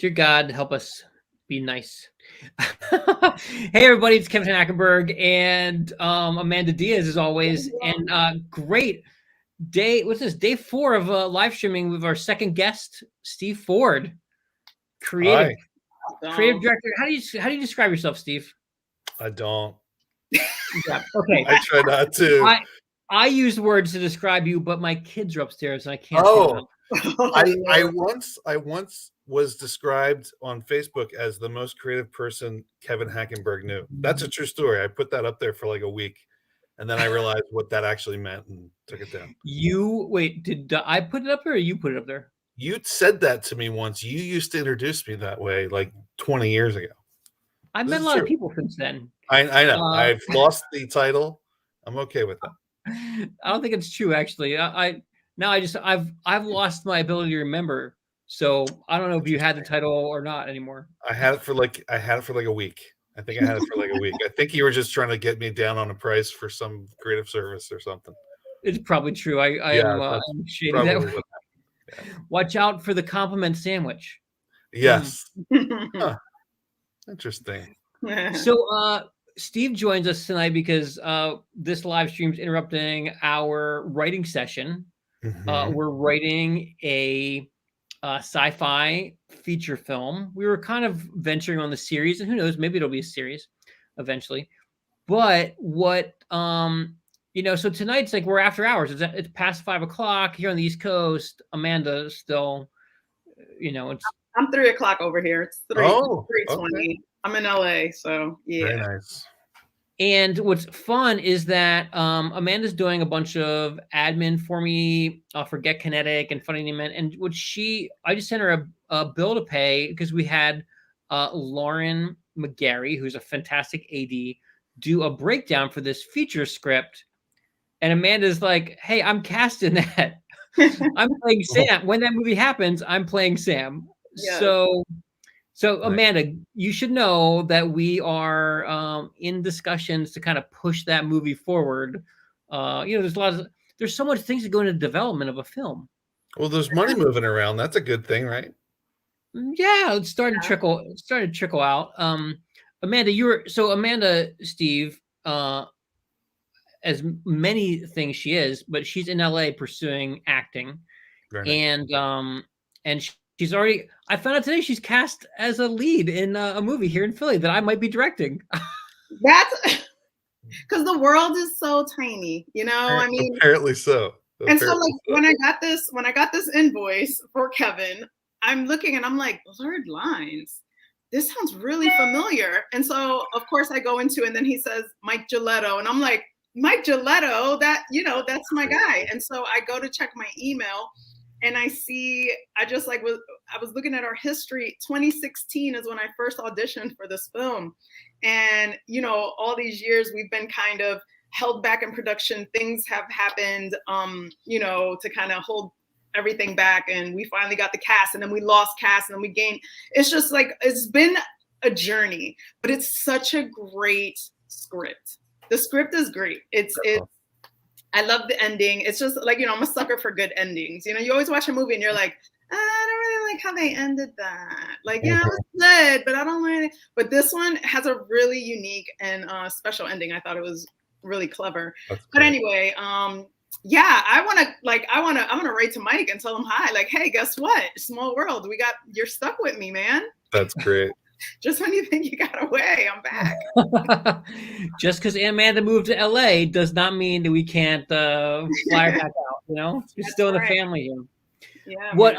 Dear God, help us be nice. Hey, everybody, it's Kevin Hackenberg and Amanda Diaz, as always. And great day. What's this? Day 4 of live streaming with our second guest, Steve Forde, creative director. How do you describe yourself, Steve? I don't. Yeah. Okay. I try not to. I use words to describe you, but my kids are upstairs and I can't see them. I once was described on Facebook as the most creative person Kevin Hackenberg knew. That's a true story. I put that up there for like a week, and then I realized what that actually meant and took it down. Did I put it up there or you put it up there? You said that to me once. You used to introduce me that way like 20 years ago. I've met a lot of people since then. I know. I've lost the title. I'm okay with that. I don't think it's true, actually. I've lost my ability to remember. So I don't know if you had the title or not anymore. I had it for like a week. I think I had it for like a week. I think you were just trying to get me down on a price for some creative service or something. It's probably true. I'm shady that way. Yeah. Watch out for the compliment sandwich. Yes. Huh. Interesting. So Steve joins us tonight because this live stream is interrupting our writing session. Mm-hmm. We're writing a sci-fi feature film. We were kind of venturing on the series, and who knows, maybe it'll be a series eventually. But what so tonight's like we're after hours. It's past 5 o'clock here on the East Coast. Amanda still, it's. I'm 3 o'clock over here. It's 3:20. Okay. I'm in LA, so yeah. Very nice. And what's fun is that Amanda's doing a bunch of admin for me for Get Kinetic and Funny&Amen. And I just sent her a bill to pay because we had Lauren McGarry, who's a fantastic AD, do a breakdown for this feature script. And Amanda's like, hey, I'm casting that. I'm playing Sam. When that movie happens, I'm playing Sam. Yes. So Amanda, you should know that we are in discussions to kind of push that movie forward. There's so much things that go into development of a film. Well, there's money moving around. That's a good thing, right? Yeah, it's starting to trickle. It started to trickle out. Amanda, Steve, as many things she is, but she's in LA pursuing acting, and she's already. I found out today she's cast as a lead in a movie here in Philly that I might be directing. That's because the world is so tiny, I mean, apparently so. And so, like, when I got this invoice for Kevin, I'm looking and I'm like, blurred lines. This sounds really familiar. And so, of course, I go into, and then he says Mike Gilletto, and I'm like, Mike Gilletto, that's my guy. And so I go to check my email. And I was looking at our history. 2016 is when I first auditioned for this film. And, all these years we've been kind of held back in production. Things have happened, to kind of hold everything back. And we finally got the cast, and then we lost cast, and then we gained. It's just like, it's been a journey, but it's such a great script. The script is great. I love the ending. It's just like, I'm a sucker for good endings. You always watch a movie and you're like, I don't really like how they ended that. Like, yeah, it was good, but I don't like it. But this one has a really unique and special ending. I thought it was really clever. But anyway, I want to write to Mike and tell him hi. Like, hey, guess what? Small world. You're stuck with me, man. That's great. Just when you think you got away, I'm back. Just because Amanda moved to LA does not mean that we can't fly her back out. You're still in the family here. Yeah. What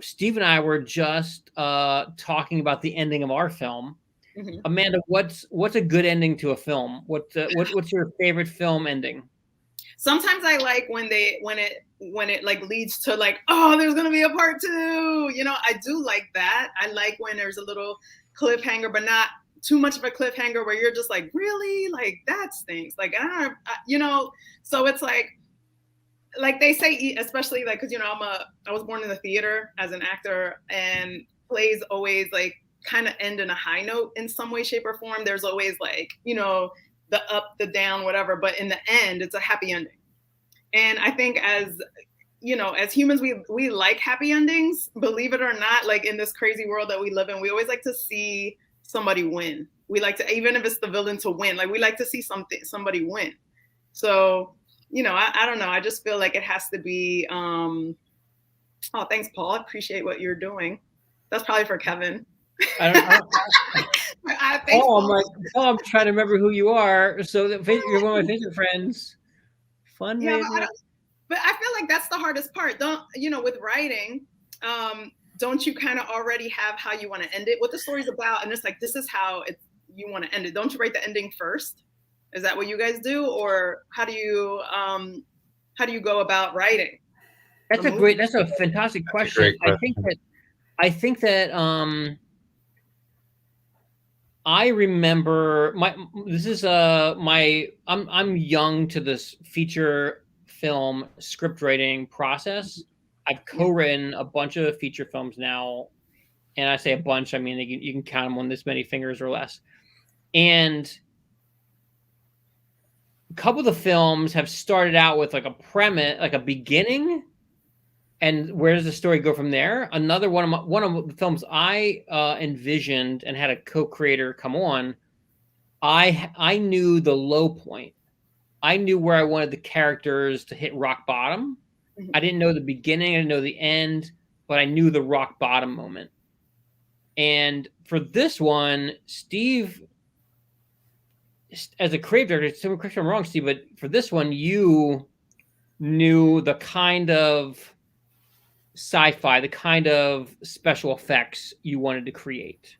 Steve and I were just talking about the ending of our film. Mm-hmm. Amanda, what's a good ending to a film? What's your favorite film ending? Sometimes I like when it like leads to like, oh, there's gonna be a part 2. I do like that. I like when there's a little cliffhanger, but not too much of a cliffhanger where you're just like, really, like that stinks. Like, so it's like they say, especially like, because I was born in the theater as an actor, and plays always like kind of end in a high note in some way, shape, or form. There's always like, the up, the down, whatever. But in the end, it's a happy ending. And I think as you know, as humans, we like happy endings, believe it or not. Like in this crazy world that we live in, we always like to see somebody win. We like to, even if it's the villain, to win. Like we like to see somebody win. So, you know, I don't know. I just feel like it has to be. Oh, thanks, Paul. I appreciate what you're doing. That's probably for Kevin. I don't. I'm trying to remember who you are. So you're one of my favorite friends. Fun. Yeah, but I feel like that's the hardest part. Don't, you know, with writing, don't you kind of already have how you want to end it, what the story's about, and it's like, this is how you want to end it. Don't you write the ending first? Is that what you guys do, or how do you go about writing? That's a fantastic question. I think that I remember I'm young to this feature film script writing process. I've co-written a bunch of feature films now, and I say a bunch, I mean you can count them on this many fingers or less. And a couple of the films have started out with like a premise, like a beginning, and where does the story go from there? Another one of the films I envisioned and had a co-creator come on, I knew the low point. I knew where I wanted the characters to hit rock bottom. Mm-hmm. I didn't know the beginning, I didn't know the end, but I knew the rock bottom moment. And for this one, Steve, as a creative director, so correct me if I'm wrong, Steve, but for this one, you knew the kind of sci-fi, the kind of special effects you wanted to create.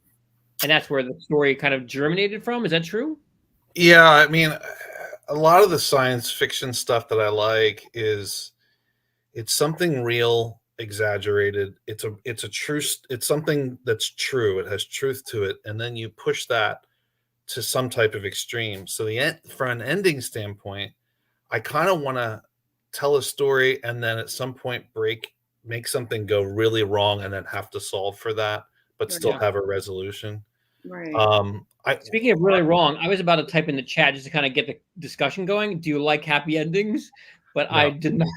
And that's where the story kind of germinated from. Is that true? Yeah, I mean, a lot of the science fiction stuff that I like it's something real, exaggerated. It's something that's true. It has truth to it. And then you push that to some type of extreme. So for an ending standpoint, I kind of want to tell a story and then at some point make something go really wrong and then have to solve for that, but still have a resolution. Right. Speaking of really wrong, I was about to type in the chat just to kind of get the discussion going. Do you like happy endings? But no. I did not.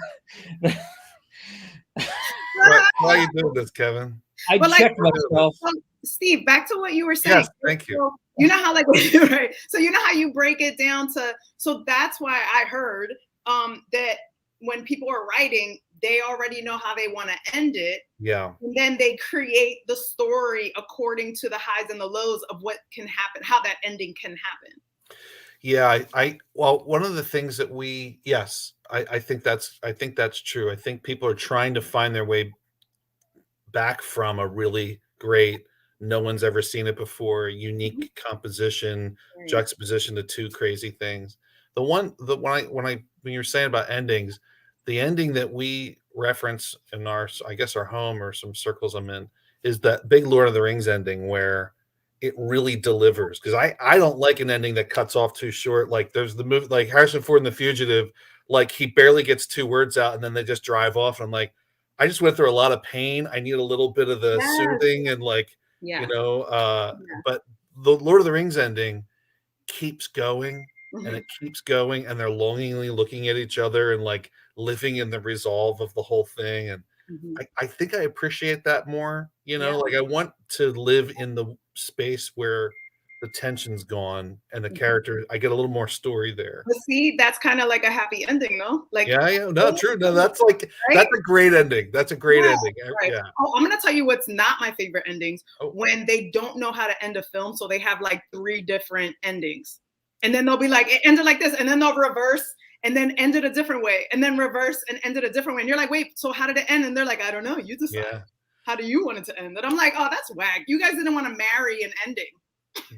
Why are you doing this, Kevin? I checked myself. Steve, back to what you were saying. Yes, thank you. So, you know how right? So you know how you break it down to. So that's why I heard that when people are writing, they already know how they want to end it. Yeah. And then they create the story according to the highs and the lows of what can happen, how that ending can happen. Yeah, well, one of the things that I think that's true. I think people are trying to find their way back from a really great, no one's ever seen it before, unique composition, juxtaposition to two crazy things. When you're saying about endings, the ending that we reference in our home or some circles I'm in is that big Lord of the Rings ending where it really delivers. Because I don't like an ending that cuts off too short. Like there's the movie, like Harrison Ford in The Fugitive, like he barely gets 2 words out and then they just drive off. And I'm like, I just went through a lot of pain. I need a little bit of the soothing and but the Lord of the Rings ending keeps going. And it keeps going, and they're longingly looking at each other and like living in the resolve of the whole thing. And I think I appreciate that more, like I want to live in the space where the tension's gone and the character, I get a little more story there. But see, that's kind of like a happy ending, no? Like no, true. No, that's like that's a great ending. That's a great ending. Right. Yeah. Oh, I'm gonna tell you what's not my favorite endings. When they don't know how to end a film, so they have like 3 different endings. And then they'll be like, it ended like this, and then they'll reverse and then end it a different way, and then reverse and end it a different way. And you're like, wait, so how did it end? And they're like, I don't know. You decide. Yeah. How do you want it to end? And I'm like, oh, that's whack. You guys didn't want to marry an ending.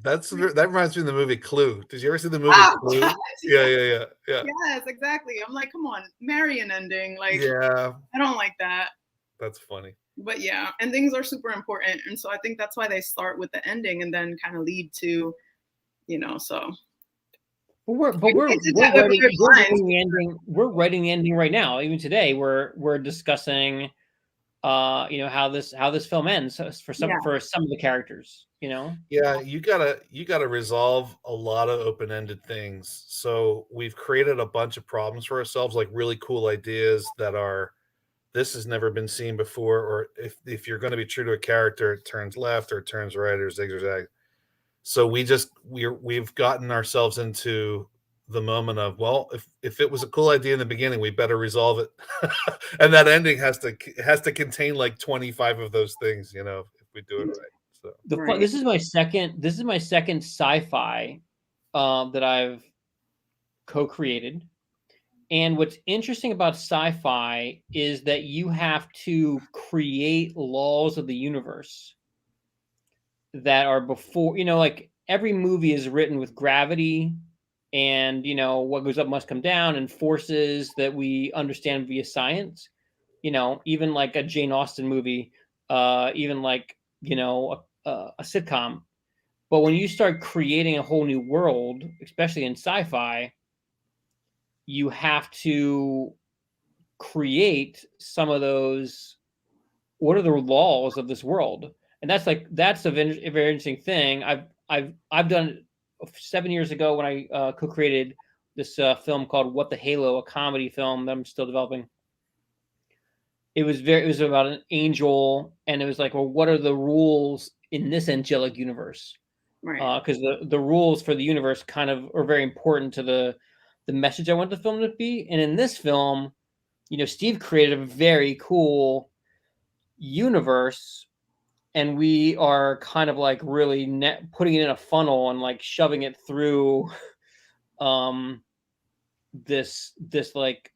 That reminds me of the movie Clue. Did you ever see the movie Clue? Yeah. Yes, exactly. I'm like, come on, marry an ending. Like, yeah, I don't like that. That's funny. But yeah, endings are super important. And so I think that's why they start with the ending and then kind of lead to, so. We're writing the ending right now. Even today, we're discussing, how this film ends for some of the characters. Yeah, you gotta resolve a lot of open-ended things. So we've created a bunch of problems for ourselves, like really cool ideas that are this has never been seen before, or if you're going to be true to a character, it turns left or it turns right or zigs or zags. So we've gotten ourselves into the moment of, well, if it was a cool idea in the beginning, we better resolve it. And that ending has to contain like 25 of those things, you know, if we do it right. So This is my second sci-fi that I've co-created. And what's interesting about sci-fi is that you have to create laws of the universe that are before, you know, like every movie is written with gravity and, you know, what goes up must come down and forces that we understand via science. You know, even like a Jane Austen movie, even like, you know, a sitcom. But when you start creating a whole new world, especially in sci-fi, you have to create some of those. What are the laws of this world? And that's a very interesting thing. I've done 7 years ago when I co-created this film called What the Halo, a comedy film that I'm still developing. It was about an angel, and it was like, well, what are the rules in this angelic universe? Right. Because the rules for the universe kind of are very important to the message I want the film to be. And in this film, you know, Steve created a very cool universe, and we are kind of like really putting it in a funnel and like shoving it through this like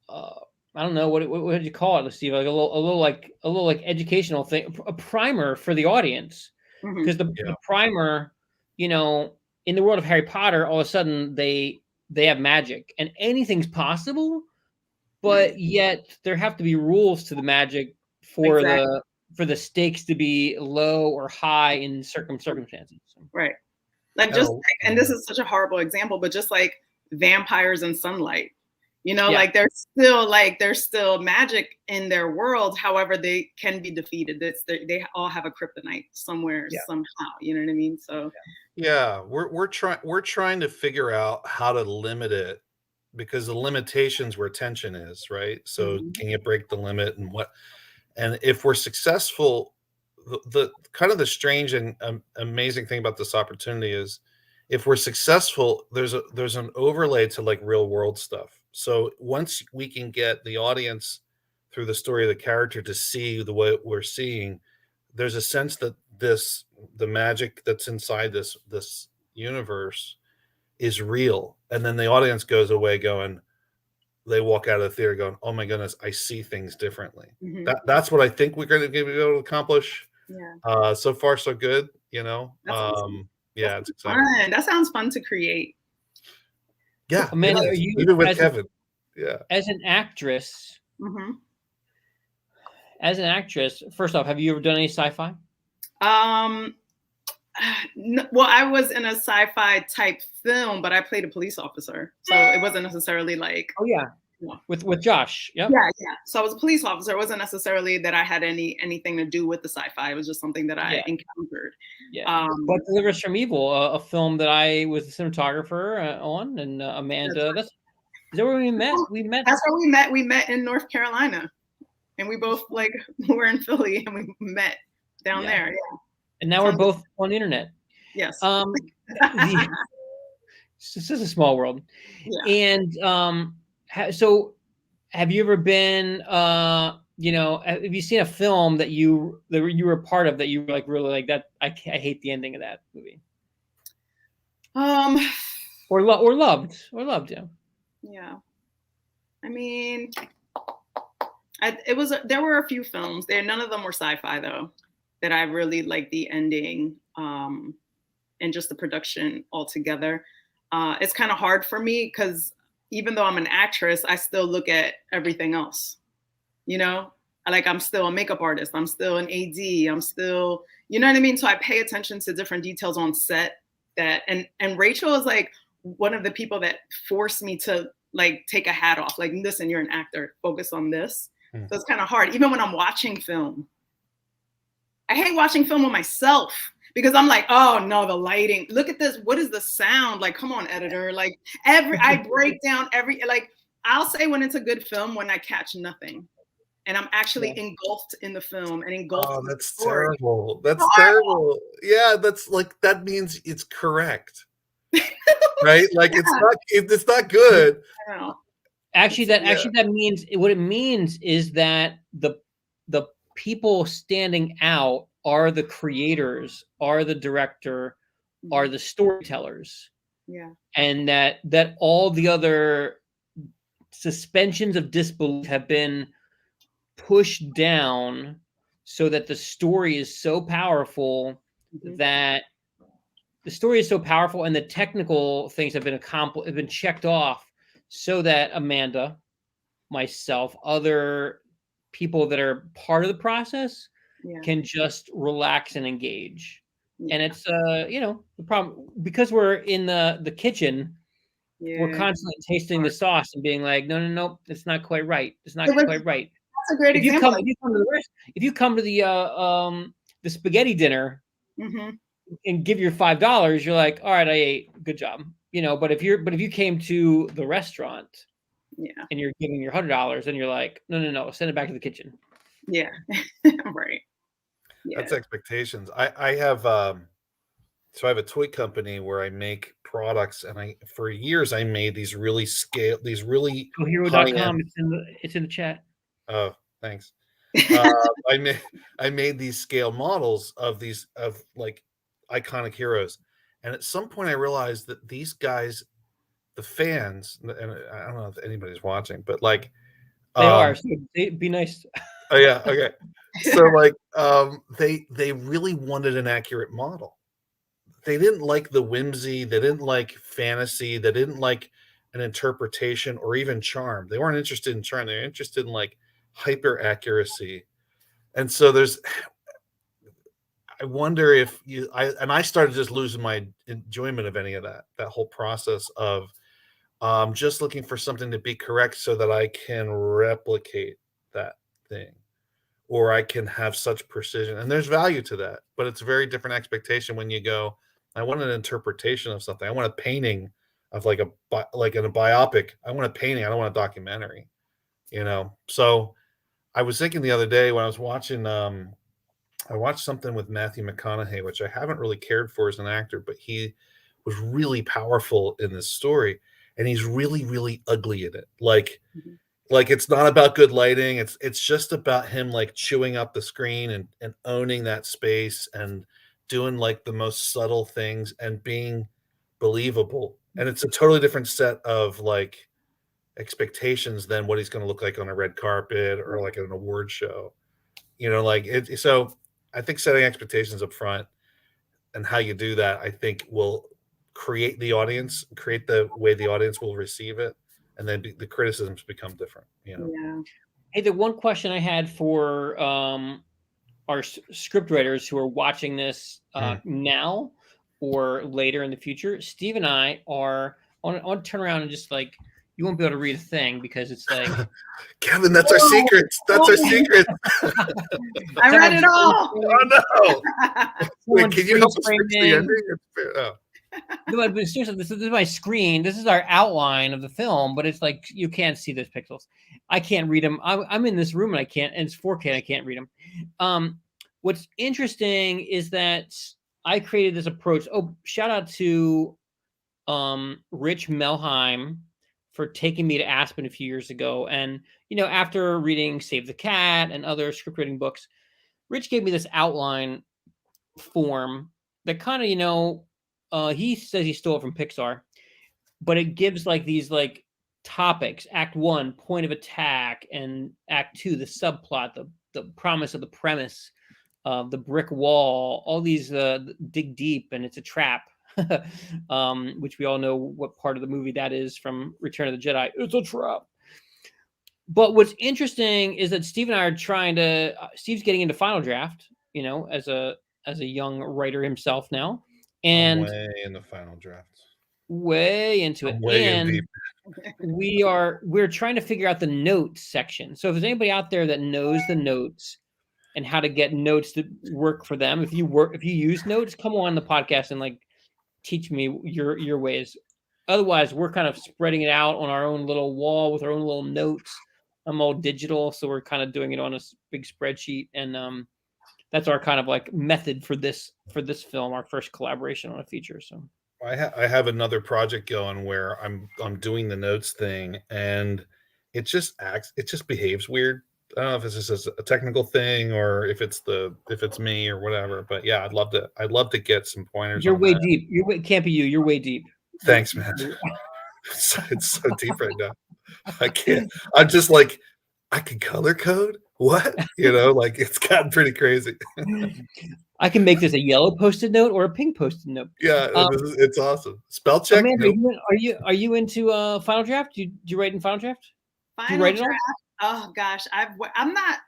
I don't know what did you call it, Steve? Like a little like educational thing, a primer for the audience. Because the primer, you know, in the world of Harry Potter, all of a sudden they have magic and anything's possible, but yet there have to be rules to the magic for the stakes to be low or high in circumstances. Right. Like and this is such a horrible example, but just like vampires and sunlight. You know, like there's still magic in their world. However, they can be defeated. They all have a kryptonite somewhere, somehow. You know what I mean? So we're trying to figure out how to limit it, because the limitations where tension is, right? So can you break the limit, and if we're successful, the kind of the strange and amazing thing about this opportunity is, if we're successful, there's an overlay to like real world stuff. So once we can get the audience through the story of the character to see the way we're seeing, there's a sense that the magic that's inside this universe is real. And then the audience goes away they walk out of the theater going, oh my goodness, I see things differently. That's what I think we're going to be able to accomplish. So far, so good, you know? It's exciting. Fun. That sounds fun to create. Yeah, Amanda, are you even with Kevin? As an actress, first off, have you ever done any sci-fi? Well, I was in a sci-fi type film, but I played a police officer, so it wasn't necessarily like. Oh yeah. With Josh. Yeah. So I was a police officer. It wasn't necessarily that I had anything to do with the sci-fi. It was just something that I encountered. But Deliver Us from Evil, a film that I was a cinematographer on, and Amanda. Is that where we met? That's where we met. We met in North Carolina, and we both like were in Philly, and we met down there. Yeah. And now we're both on the internet. Yes. This is a small world. Yeah. And so have you ever been you know, have you seen a film that you were a part of that you like really like that? I hate the ending of that movie. Or loved. Yeah. I mean, there were a few films there. None of them were sci-fi though, that I really liked the ending and just the production altogether. It's kind of hard for me because even though I'm an actress, I still look at everything else. You know, like I'm still a makeup artist. I'm still an AD. I'm still, you know what I mean? So I pay attention to different details on set and Rachel is like one of the people that forced me to like take a hat off. Like, listen, you're an actor, focus on this. So it's kind of hard. Even when I'm watching film, I hate watching film with myself because I'm like, oh no, the lighting, look at this. What is the sound? Like, come on, editor. Like I break down I'll say when it's a good film, when I catch nothing and I'm actually engulfed in the film and engulfed. Oh, in the that's story. terrible. That's terrible. Yeah, that's like, that means it's correct. Right? Like it's not good. I know. Actually, that means what it means is that the people standing out are the creators, are the director, are the storytellers. Yeah. And that all the other suspensions of disbelief have been pushed down so that the story is so powerful that the story is so powerful and the technical things have been accomplished, have been checked off, so that Amanda, myself, other people that are part of the process can just relax and engage. And it's the problem, because we're in the kitchen, we're constantly tasting the sauce and being like, no, it's not quite right. It's not quite right. That's a great example. If you come to the spaghetti dinner and give your $5, you're like, all right, I ate, good job. But if you came to the restaurant and you're giving your $100, then you're like, no, send it back to the kitchen. Yeah. Right. Yeah. That's expectations. I have so I have a toy company where I make products, and for years I made these really Hero.com. It's in the chat. Oh, thanks. I made these scale models of like iconic heroes, and at some point I realized that these guys, the fans, and I don't know if anybody's watching, but like they are. So be nice. Oh yeah, okay. So like they really wanted an accurate model. They didn't like the whimsy, they didn't like fantasy, they didn't like an interpretation or even charm. They weren't interested in charm, they're interested in like hyper accuracy. And so I wonder if I started just losing my enjoyment of any of that whole process of just looking for something to be correct so that I can replicate that thing, or I can have such precision. And there's value to that, but it's a very different expectation when you go, I want an interpretation of something. I want a painting of like in a biopic. I want a painting. I don't want a documentary, So I was thinking the other day when I was watching, I watched something with Matthew McConaughey, which I haven't really cared for as an actor, but he was really powerful in this story, and he's really, really ugly in it. Like it's not about good lighting. It's just about him like chewing up the screen and owning that space and doing like the most subtle things and being believable. And it's a totally different set of like expectations than what he's going to look like on a red carpet or like at an award show. So I think setting expectations up front and how you do that, I think, will create the way the audience will receive it. And then the criticisms become different. Yeah. Hey, the one question I had for our script writers who are watching this now or later in the future, Steve and I are on to turn around and just like, you won't be able to read a thing because it's like, Kevin, that's our secrets. That's our secret. I read it all. Oh no! Wait, can you help us fix the ending? No, but seriously, this is my screen. This is our outline of the film, but it's like you can't see those pixels. I can't read them. I'm in this room and I can't, and it's 4K. I can't read them. What's interesting is that I created this approach. Oh, shout out to Rich Melheim for taking me to Aspen a few years ago. And after reading Save the Cat and other script writing books, Rich gave me this outline form that kind of he says he stole it from Pixar, but it gives like these like topics: Act 1, point of attack, and Act 2, the subplot, the promise of the premise, the brick wall, all these dig deep, and it's a trap, which we all know what part of the movie that is from Return of the Jedi. It's a trap. But what's interesting is that Steve and I are Steve's getting into final draft, as a young writer himself now. And I'm way in the final draft. Way into it. And we're trying to figure out the notes section. So if there's anybody out there that knows the notes and how to get notes that work for them, if you use notes, come on the podcast and like teach me your ways. otherwise, we're kind of spreading it out on our own little wall with our own little notes. I'm all digital, so we're kind of doing it on a big spreadsheet, and that's our kind of like method for this film, our first collaboration on a feature. So I have another project going where I'm doing the notes thing, and it just behaves weird. I don't know if it's just a technical thing or if it's me or whatever. But yeah, I'd love to get some pointers. You're on way that. deep. Can't be you. You're way deep. Thanks, man. It's so deep right now. I can't. I'm just like, I can color code. What? Like it's gotten pretty crazy. I can make this a yellow Post-it note or a pink Post-it note. Yeah, it's awesome. Spell check. Amanda, are you into Final Draft? Do you write in Final Draft? Final Draft. Oh gosh, I'm not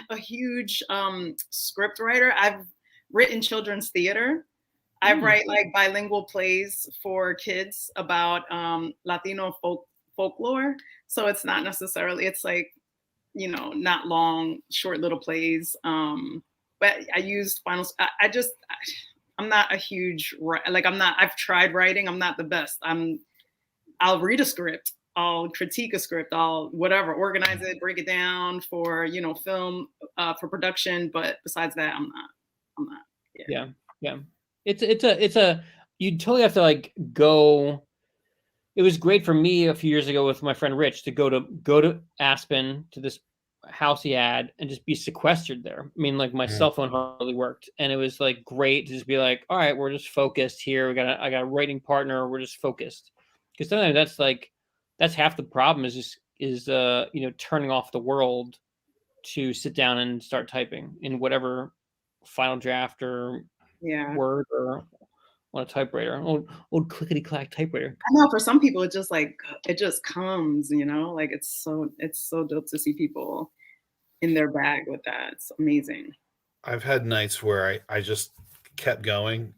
a huge script writer. I've written children's theater. I write like bilingual plays for kids about Latino folklore. So it's not necessarily. It's like not long, short little plays. But I used Final. I'm not a huge I've tried writing. I'm not the best. I'll read a script. I'll critique a script. I'll whatever, organize it, break it down for film for production. But besides that, I'm not. Yeah. It's a you totally have to like go. It was great for me a few years ago with my friend Rich to go to Aspen to this house he had and just be sequestered there. I mean, like my cell phone hardly worked, and it was like great to just be like, all right, we're just focused here. I got a writing partner. We're just focused, because sometimes that's half the problem is turning off the world to sit down and start typing in whatever Final Draft or Word or on a typewriter, old clickety clack typewriter. I know for some people it just comes, like it's so dope to see people in their bag with that. It's amazing. I've had nights where I just kept going,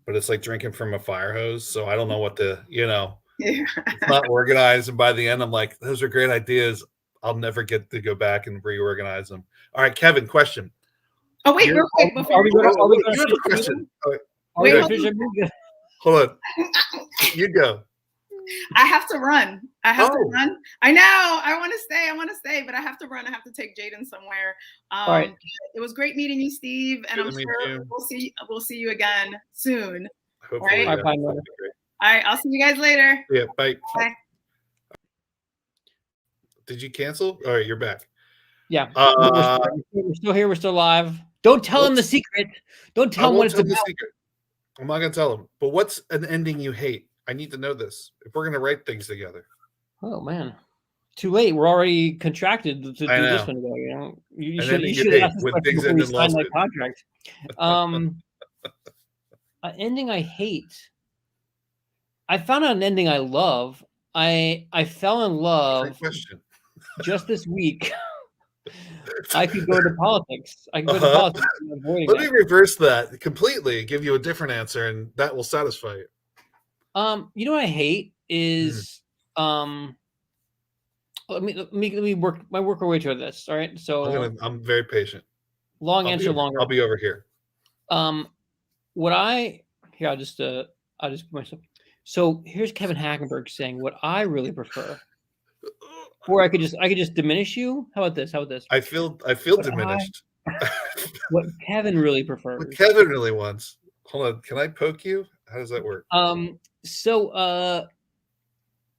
but it's like drinking from a fire hose. So I don't know what to, it's not organized. And by the end, I'm like, those are great ideas. I'll never get to go back and reorganize them. All right, Kevin, question. Oh, wait, real quick before you have a question. Wait, hold on. You go. I have to run. I know. I want to stay, but I have to run. I have to take Jaden somewhere. All right. It was great meeting you, Steve, and I'm sure we'll see you again soon. Hopefully, right? Bye. All right, I'll see you guys later. Yeah, bye. Bye. Did you cancel? All right, you're back. Yeah, we're still here. We're still live. Don't tell him the secret. Don't tell him what it's about. I'm not gonna tell him. But what's an ending you hate? I need to know this if we're gonna write things together. Oh man, too late. We're already contracted to do this one together. You should ask this question before you sign that contract. An ending I hate. I found out an ending I love. I fell in love just this week. I could go to politics. I can go to politics. Let me reverse that completely. Give you a different answer, and that will satisfy you. You know what I hate is let me work our way through this. All right, so I'm very patient. Answer, longer. I'll be over here. I'll just put myself. So here's Kevin Hackenberg saying what I really prefer. Or I could just diminish you. How about this? I feel diminished. What Kevin really prefers. What Kevin really wants. Hold on. Can I poke you? How does that work? So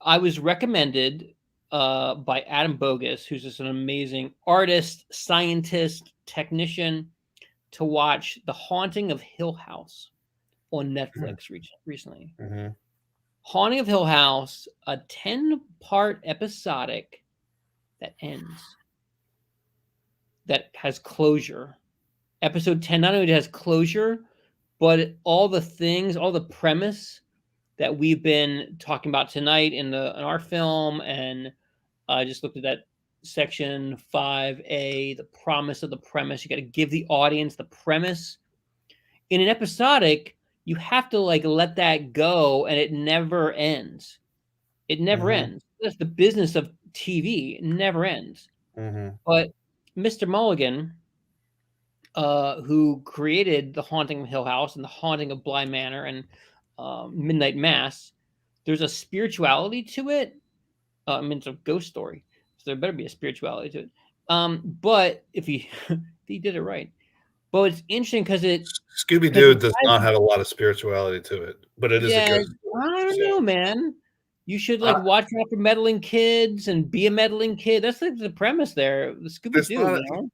I was recommended by Adam Bogus, who's just an amazing artist, scientist, technician, to watch The Haunting of Hill House on Netflix recently. Mm-hmm. Haunting of Hill House, a 10-part episodic that ends, that has closure. Episode 10 not only has closure, but all the premise that we've been talking about tonight in our film, and I just looked at that section 5A, the promise of the premise. You got to give the audience the premise. In an episodic, you have to let that go, and it never ends. It never ends. That's the business of TV. It never ends. Mm-hmm. But Mr. Mulligan, who created The Haunting of Hill House and The Haunting of Bly Manor and Midnight Mass, there's a spirituality to it. I mean, it's a ghost story, so there better be a spirituality to it. But if he if he did it right, but it's interesting because Scooby-Doo does not have a lot of spirituality to it, but it is a yeah, ghost story. I don't know, man. You should like Uh, watch out for meddling kids and be a meddling kid. That's like the premise there. The Scooby-Doo, not, you know.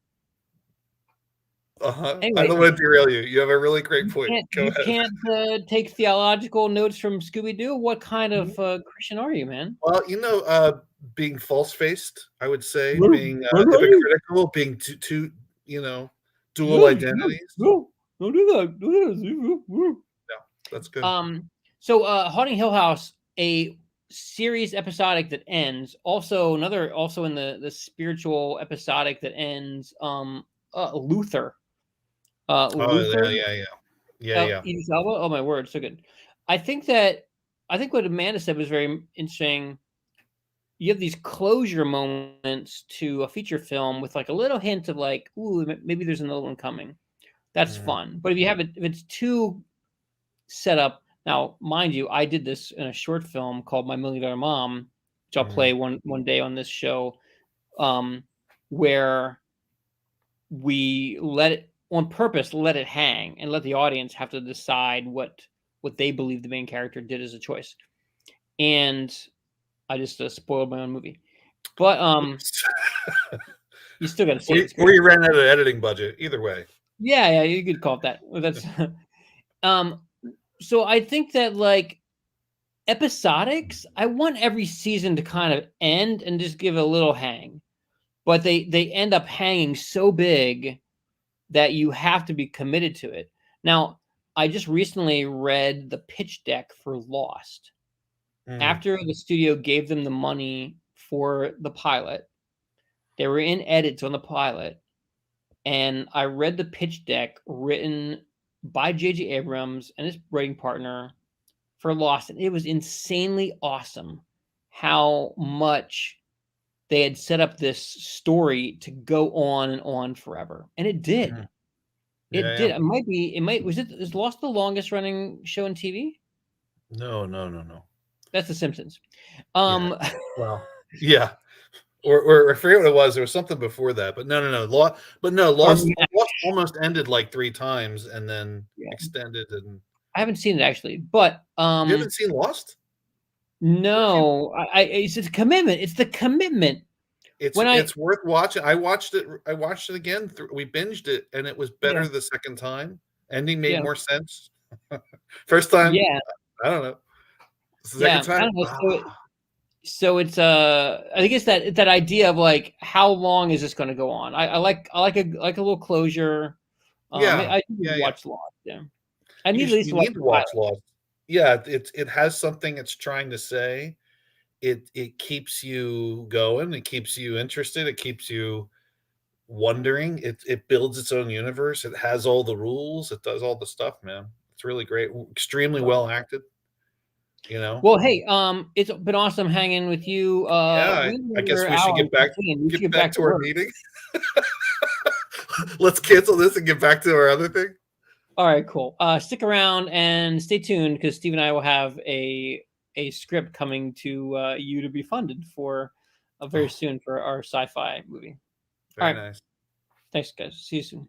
I Anyway, don't want to derail you. You have a really great point. Go ahead. Can't take theological notes from Scooby-Doo. What kind of Christian are you, man? Well, being false-faced, I would say, being hypocritical, being too, dual identities. No, don't do that. Don't do that. Yeah, that's good. So Haunting Hill House, a series episodic that ends. Also in the spiritual episodic that ends. Luther. Luther. Yeah. Idris Elba. Oh my word, so good. I think what Amanda said was very interesting. You have these closure moments to a feature film with like a little hint of like, ooh, maybe there's another one coming. That's fun. But if it's too set up, now mind you, I did this in a short film called My $1 Million Mom, which I'll play one day on this show, where we let it on purpose, let it hang and let the audience have to decide what they believe the main character did as a choice. And I just spoiled my own movie. But you still got to see it. Or you ran out of editing budget. Either way. Yeah, you could call it that. That's so I think that like episodics, I want every season to kind of end and just give a little hang. But they end up hanging so big that you have to be committed to it. Now, I just recently read the pitch deck for Lost. After the studio gave them the money for the pilot, they were in edits on the pilot, and I read the pitch deck written by J.J. Abrams and his writing partner for Lost, and it was insanely awesome how much they had set up this story to go on and on forever, and it did. It did. Is Lost the longest running show on TV? No. That's The Simpsons. Well, yeah. Or I forget what it was. There was something before that, but no. Lost almost ended like 3 times and then extended. And I haven't seen it actually, but you haven't seen Lost? No, it's a commitment. It's the commitment. It's worth watching. I watched it again. We binged it, and it was better the second time. Ending made more sense. First time, I don't know. Second time, so it's I think it's that idea of like how long is this going to go on? I like a little closure. I watch Lost. Yeah, I need to watch Lost. Yeah, it has something it's trying to say. It keeps you going. It keeps you interested. It keeps you wondering. It builds its own universe. It has all the rules. It does all the stuff, man. It's really great. Extremely well acted. Well, hey, it's been awesome hanging with you. I guess we should get back to our meeting. Let's cancel this and get back to our other thing. All right, cool. Stick around and stay tuned because Steve and I will have a script coming to you to be funded for very soon for our sci-fi movie. Very nice. Thanks, guys. See you soon.